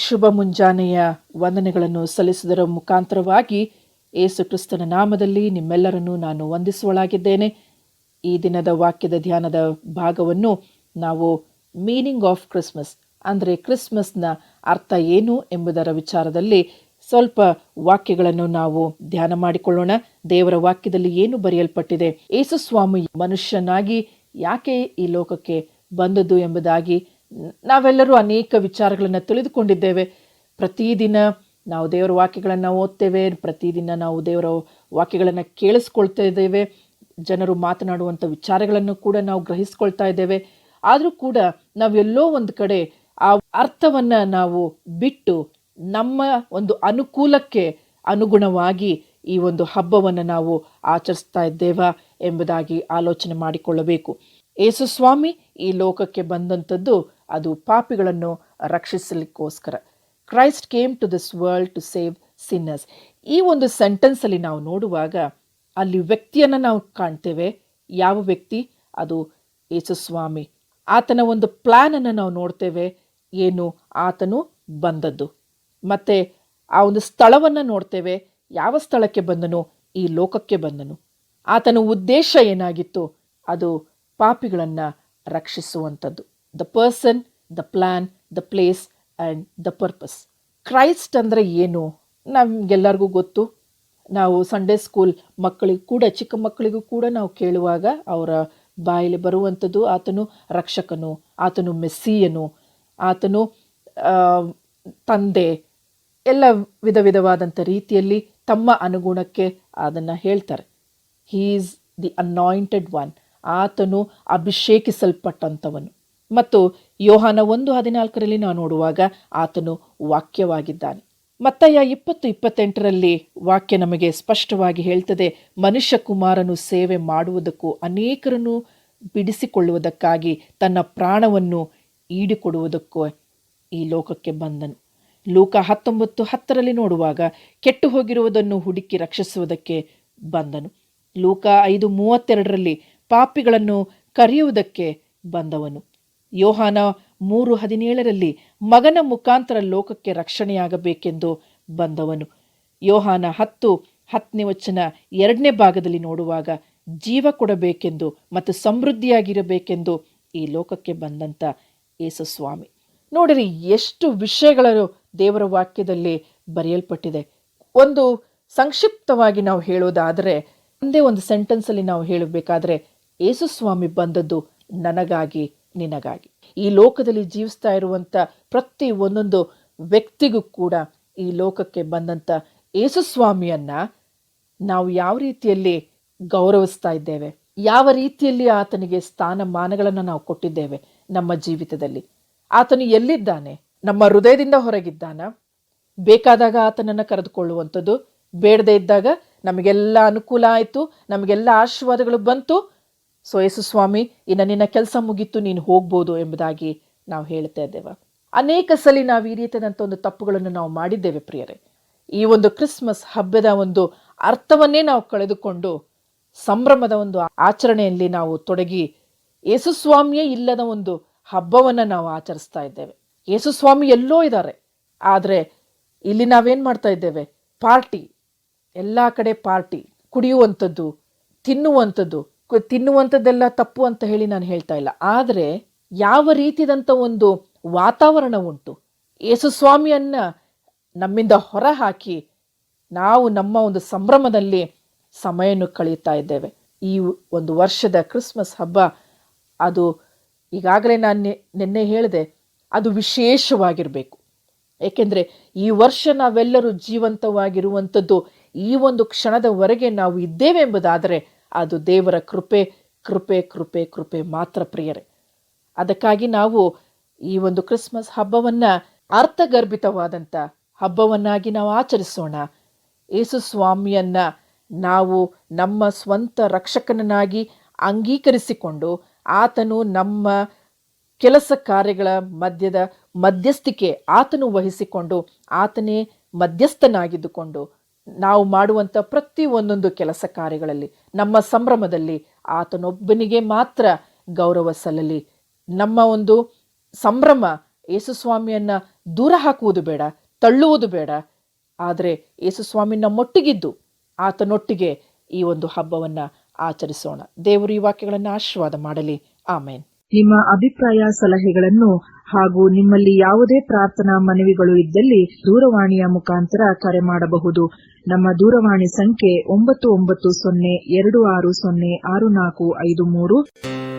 ಶುಭ ಮುಂಜಾನೆಯ ವಂದನೆಗಳನ್ನು ಸಲ್ಲಿಸುವುದರ ಮುಖಾಂತರವಾಗಿ ಯೇಸು ಕ್ರಿಸ್ತನ ನಾಮದಲ್ಲಿ ನಿಮ್ಮೆಲ್ಲರನ್ನು ನಾನು ವಂದಿಸುವಳಾಗಿದ್ದೇನೆ. ಈ ದಿನದ ವಾಕ್ಯದ ಧ್ಯಾನದ ಭಾಗವನ್ನು ನಾವು ಮೀನಿಂಗ್ ಆಫ್ ಕ್ರಿಸ್ಮಸ್ ಅಂದರೆ ಕ್ರಿಸ್ಮಸ್ನ ಅರ್ಥ ಏನು ಎಂಬುದರ ವಿಚಾರದಲ್ಲಿ ಸ್ವಲ್ಪ ವಾಕ್ಯಗಳನ್ನು ನಾವು ಧ್ಯಾನ ಮಾಡಿಕೊಳ್ಳೋಣ. ದೇವರ ವಾಕ್ಯದಲ್ಲಿ ಏನು ಬರೆಯಲ್ಪಟ್ಟಿದೆ, ಯೇಸು ಸ್ವಾಮಿ ಮನುಷ್ಯನಾಗಿ ಯಾಕೆ ಈ ಲೋಕಕ್ಕೆ ಬಂದದ್ದು ಎಂಬುದಾಗಿ ನಾವೆಲ್ಲರೂ ಅನೇಕ ವಿಚಾರಗಳನ್ನು ತಿಳಿದುಕೊಂಡಿದ್ದೇವೆ. ಪ್ರತಿದಿನ ನಾವು ದೇವರ ವಾಕ್ಯಗಳನ್ನು ಓದ್ತೇವೆ, ಪ್ರತಿದಿನ ನಾವು ದೇವರ ವಾಕ್ಯಗಳನ್ನು ಕೇಳಿಸ್ಕೊಳ್ತಾ ಇದ್ದೇವೆ, ಜನರು ಮಾತನಾಡುವಂಥ ವಿಚಾರಗಳನ್ನು ಕೂಡ ನಾವು ಗ್ರಹಿಸ್ಕೊಳ್ತಾ ಇದ್ದೇವೆ. ಆದರೂ ಕೂಡ ನಾವೆಲ್ಲೋ ಒಂದು ಕಡೆ ಆ ಅರ್ಥವನ್ನು ನಾವು ಬಿಟ್ಟು ನಮ್ಮ ಒಂದು ಅನುಕೂಲಕ್ಕೆ ಅನುಗುಣವಾಗಿ ಈ ಒಂದು ಹಬ್ಬವನ್ನು ನಾವು ಆಚರಿಸ್ತಾ ಇದ್ದೇವಾ ಎಂಬುದಾಗಿ ಆಲೋಚನೆ ಮಾಡಿಕೊಳ್ಳಬೇಕು. ಯೇಸು ಸ್ವಾಮಿ ಈ ಲೋಕಕ್ಕೆ ಬಂದಂಥದ್ದು ಅದು ಪಾಪಿಗಳನ್ನು ರಕ್ಷಿಸಲಿಕ್ಕೋಸ್ಕರ. Christ came to this world to save sinners. ಈ ಒಂದು ಸೆಂಟೆನ್ಸಲ್ಲಿ ನಾವು ನೋಡುವಾಗ ಅಲ್ಲಿ ವ್ಯಕ್ತಿಯನ್ನು ನಾವು ಕಾಣ್ತೇವೆ. ಯಾವ ವ್ಯಕ್ತಿ? ಅದು ಯೇಸು ಸ್ವಾಮಿ. ಆತನ ಒಂದು ಪ್ಲ್ಯಾನನ್ನು ನಾವು ನೋಡ್ತೇವೆ. ಏನು? ಆತನು ಬಂದದ್ದು. ಮತ್ತು ಆ ಒಂದು ಸ್ಥಳವನ್ನು ನೋಡ್ತೇವೆ. ಯಾವ ಸ್ಥಳಕ್ಕೆ ಬಂದನು? ಈ ಲೋಕಕ್ಕೆ ಬಂದನು. ಆತನ ಉದ್ದೇಶ ಏನಾಗಿತ್ತು? ಅದು ಪಾಪಿಗಳನ್ನು ರಕ್ಷಿಸುವಂಥದ್ದು. The person, the plan, the place and the purpose. Christ ಅಂದರೆ ಏನು? ನಮಗೆಲ್ಲರಿಗೂ ಗೊತ್ತು. ನಾವು ಸಂಡೇ ಸ್ಕೂಲ್ ಮಕ್ಕಳಿಗೂ ಕೂಡ, ಚಿಕ್ಕ ಮಕ್ಕಳಿಗೂ ಕೂಡ ನಾವು ಕೇಳುವಾಗ ಅವರ ಬಾಯಲ್ಲಿ ಬರುವಂಥದ್ದು ಆತನು ರಕ್ಷಕನು, ಆತನು ಮೆಸ್ಸಿಯನು, ಆತನು ತಂದೆ, ಎಲ್ಲ ವಿಧ ವಿಧವಾದಂಥ ರೀತಿಯಲ್ಲಿ ತಮ್ಮ ಅನುಗುಣಕ್ಕೆ ಅದನ್ನು ಹೇಳ್ತಾರೆ. He is the anointed one. ಆತನು ಅಭಿಷೇಕಿಸಲ್ಪಟ್ಟಂಥವನು. ಮತ್ತು ಯೋಹಾನ 1:14 ನಾವು ನೋಡುವಾಗ ಆತನು ವಾಕ್ಯವಾಗಿದ್ದಾನೆ. ಮತ್ತಾಯ 20:28 ವಾಕ್ಯ ನಮಗೆ ಸ್ಪಷ್ಟವಾಗಿ ಹೇಳ್ತದೆ, ಮನುಷ್ಯ ಕುಮಾರನು ಸೇವೆ ಮಾಡುವುದಕ್ಕೂ ಅನೇಕರನ್ನು ಬಿಡಿಸಿಕೊಳ್ಳುವುದಕ್ಕಾಗಿ ತನ್ನ ಪ್ರಾಣವನ್ನು ಈಡಿಕೊಡುವುದಕ್ಕೂ ಈ ಲೋಕಕ್ಕೆ ಬಂದನು. ಲೂಕ 19:10 ನೋಡುವಾಗ ಕೆಟ್ಟು ಹೋಗಿರುವುದನ್ನು ಹುಡುಕಿ ರಕ್ಷಿಸುವುದಕ್ಕೆ ಬಂದನು. ಲೂಕ 5:32 ಪಾಪಿಗಳನ್ನು ಕರೆಯುವುದಕ್ಕೆ ಬಂದವನು. ಯೋಹಾನ 3:17 ಮಗನ ಮುಖಾಂತರ ಲೋಕಕ್ಕೆ ರಕ್ಷಣೆಯಾಗಬೇಕೆಂದು ಬಂದವನು. ಯೋಹಾನ 10:10 2ನೇ ಭಾಗದಲ್ಲಿ ನೋಡುವಾಗ ಜೀವ ಕೊಡಬೇಕೆಂದು ಮತ್ತು ಸಮೃದ್ಧಿಯಾಗಿರಬೇಕೆಂದು ಈ ಲೋಕಕ್ಕೆ ಬಂದಂಥ ಯೇಸು ಸ್ವಾಮಿ. ನೋಡಿರಿ, ಎಷ್ಟು ವಿಷಯಗಳು ದೇವರ ವಾಕ್ಯದಲ್ಲಿ ಬರೆಯಲ್ಪಟ್ಟಿದೆ. ಒಂದು ಸಂಕ್ಷಿಪ್ತವಾಗಿ ನಾವು ಹೇಳೋದಾದರೆ, ಒಂದೇ ಒಂದು ಸೆಂಟೆನ್ಸಲ್ಲಿ ನಾವು ಹೇಳಬೇಕಾದ್ರೆ, ಯೇಸು ಸ್ವಾಮಿ ಬಂದದ್ದು ನನಗಾಗಿ, ನಿನಗಾಗಿ. ಈ ಲೋಕದಲ್ಲಿ ಜೀವಿಸ್ತಾ ಇರುವಂಥ ಪ್ರತಿ ಒಂದೊಂದು ವ್ಯಕ್ತಿಗೂ ಕೂಡ ಈ ಲೋಕಕ್ಕೆ ಬಂದಂಥ ಯೇಸು ಸ್ವಾಮಿಯನ್ನು ನಾವು ಯಾವ ರೀತಿಯಲ್ಲಿ ಗೌರವಿಸ್ತಾ ಇದ್ದೇವೆ, ಯಾವ ರೀತಿಯಲ್ಲಿ ಆತನಿಗೆ ಸ್ಥಾನಮಾನಗಳನ್ನು ನಾವು ಕೊಟ್ಟಿದ್ದೇವೆ ನಮ್ಮ ಜೀವಿತದಲ್ಲಿ. ಆತನು ಎಲ್ಲಿದ್ದಾನೆ? ನಮ್ಮ ಹೃದಯದಿಂದ ಹೊರಗಿದ್ದಾನ? ಬೇಕಾದಾಗ ಆತನನ್ನು ಕರೆದುಕೊಳ್ಳುವಂಥದ್ದು, ಬೇಡದೇ ಇದ್ದಾಗ ನಮಗೆಲ್ಲ ಅನುಕೂಲ ಆಯಿತು, ನಮಗೆಲ್ಲ ಆಶೀರ್ವಾದಗಳು ಬಂತು, ಸೊ ಯೇಸು ಸ್ವಾಮಿ ಇನ್ನು ನಿನ್ನ ಕೆಲಸ ಮುಗೀತು, ನೀನು ಹೋಗ್ಬೋದು ಎಂಬುದಾಗಿ ನಾವು ಹೇಳ್ತಾ ಇದ್ದೇವೆ. ಅನೇಕ ಸಲ ನಾವು ಈ ರೀತಿಯಾದಂಥ ಒಂದು ತಪ್ಪುಗಳನ್ನು ನಾವು ಮಾಡಿದ್ದೇವೆ ಪ್ರಿಯರೇ. ಈ ಒಂದು ಕ್ರಿಸ್ಮಸ್ ಹಬ್ಬದ ಒಂದು ಅರ್ಥವನ್ನೇ ನಾವು ಕಳೆದುಕೊಂಡು ಸಂಭ್ರಮದ ಒಂದು ಆಚರಣೆಯಲ್ಲಿ ನಾವು ತೊಡಗಿ ಯೇಸು ಸ್ವಾಮಿಯೇ ಇಲ್ಲದ ಒಂದು ಹಬ್ಬವನ್ನು ನಾವು ಆಚರಿಸ್ತಾ ಇದ್ದೇವೆ. ಯೇಸು ಸ್ವಾಮಿ ಎಲ್ಲೋ ಇದ್ದಾರೆ, ಆದರೆ ಇಲ್ಲಿ ನಾವೇನು ಮಾಡ್ತಾ ಇದ್ದೇವೆ? ಪಾರ್ಟಿ, ಎಲ್ಲ ಕಡೆ ಪಾರ್ಟಿ, ಕುಡಿಯುವಂಥದ್ದು, ತಿನ್ನುವಂಥದ್ದು. ತಿನ್ನುವಂಥದ್ದೆಲ್ಲ ತಪ್ಪು ಅಂತ ಹೇಳಿ ನಾನು ಹೇಳ್ತಾ ಇಲ್ಲ, ಆದರೆ ಯಾವ ರೀತಿಯಾದಂಥ ಒಂದು ವಾತಾವರಣ ಉಂಟು, ಯೇಸು ಸ್ವಾಮಿಯನ್ನು ನಮ್ಮಿಂದ ಹೊರ ಹಾಕಿ ನಾವು ನಮ್ಮ ಒಂದು ಸಂಭ್ರಮದಲ್ಲಿ ಸಮಯವನ್ನು ಕಳೀತಾ ಇದ್ದೇವೆ. ಈ ಒಂದು ವರ್ಷದ ಕ್ರಿಸ್ಮಸ್ ಹಬ್ಬ ಅದು ಈಗಾಗಲೇ ನಾನು ನಿನ್ನೆ ಹೇಳಿದೆ, ಅದು ವಿಶೇಷವಾಗಿರಬೇಕು. ಏಕೆಂದರೆ ಈ ವರ್ಷ ನಾವೆಲ್ಲರೂ ಜೀವಂತವಾಗಿರುವಂಥದ್ದು ಈ ಒಂದು ಕ್ಷಣದವರೆಗೆ ನಾವು ಇದ್ದೇವೆ ಎಂಬುದಾದರೆ ಅದು ದೇವರ ಕೃಪೆ, ಕೃಪೆ, ಕೃಪೆ, ಕೃಪೆ ಮಾತ್ರ ಪ್ರಿಯರೇ. ಅದಕ್ಕಾಗಿ ನಾವು ಈ ಒಂದು ಕ್ರಿಸ್ಮಸ್ ಹಬ್ಬವನ್ನು ಅರ್ಥಗರ್ಭಿತವಾದಂಥ ಹಬ್ಬವನ್ನಾಗಿ ನಾವು ಆಚರಿಸೋಣ. ಯೇಸು ಸ್ವಾಮಿಯನ್ನು ನಾವು ನಮ್ಮ ಸ್ವಂತ ರಕ್ಷಕನನ್ನಾಗಿ ಅಂಗೀಕರಿಸಿಕೊಂಡು ಆತನು ನಮ್ಮ ಕೆಲಸ ಕಾರ್ಯಗಳ ಮಧ್ಯಸ್ಥಿಕೆ ಆತನು ವಹಿಸಿಕೊಂಡು ಆತನೇ ಮಧ್ಯಸ್ಥನಾಗಿದ್ದುಕೊಂಡು ನಾವು ಮಾಡುವಂಥ ಪ್ರತಿ ಒಂದೊಂದು ಕೆಲಸ ಕಾರ್ಯಗಳಲ್ಲಿ ನಮ್ಮ ಸಂಭ್ರಮದಲ್ಲಿ ಆತನೊಬ್ಬನಿಗೆ ಮಾತ್ರ ಗೌರವ ಸಲ್ಲಲಿ. ನಮ್ಮ ಒಂದು ಸಂಭ್ರಮ ಯೇಸುಸ್ವಾಮಿಯನ್ನ ದೂರ ಹಾಕುವುದು ಬೇಡ, ತಳ್ಳುವುದು ಬೇಡ. ಆದರೆ ಯೇಸುಸ್ವಾಮಿ ನಮ್ಮೊಟ್ಟಿಗಿದ್ದು ಆತನೊಟ್ಟಿಗೆ ಈ ಒಂದು ಹಬ್ಬವನ್ನು ಆಚರಿಸೋಣ. ದೇವರು ಈ ವಾಕ್ಯಗಳನ್ನು ಆಶೀರ್ವಾದ ಮಾಡಲಿ. ಆಮೇನ್. ನಿಮ್ಮ ಅಭಿಪ್ರಾಯ, ಸಲಹೆಗಳನ್ನು ಹಾಗೂ ನಿಮ್ಮಲ್ಲಿ ಯಾವುದೇ ಪ್ರಾರ್ಥನಾ ಮನವಿಗಳು ಇದ್ದಲ್ಲಿ ದೂರವಾಣಿಯ ಮುಖಾಂತರ ಕರೆ ಮಾಡಬಹುದು. ನಮ್ಮ ದೂರವಾಣಿ ಸಂಖ್ಯೆ 9902606453.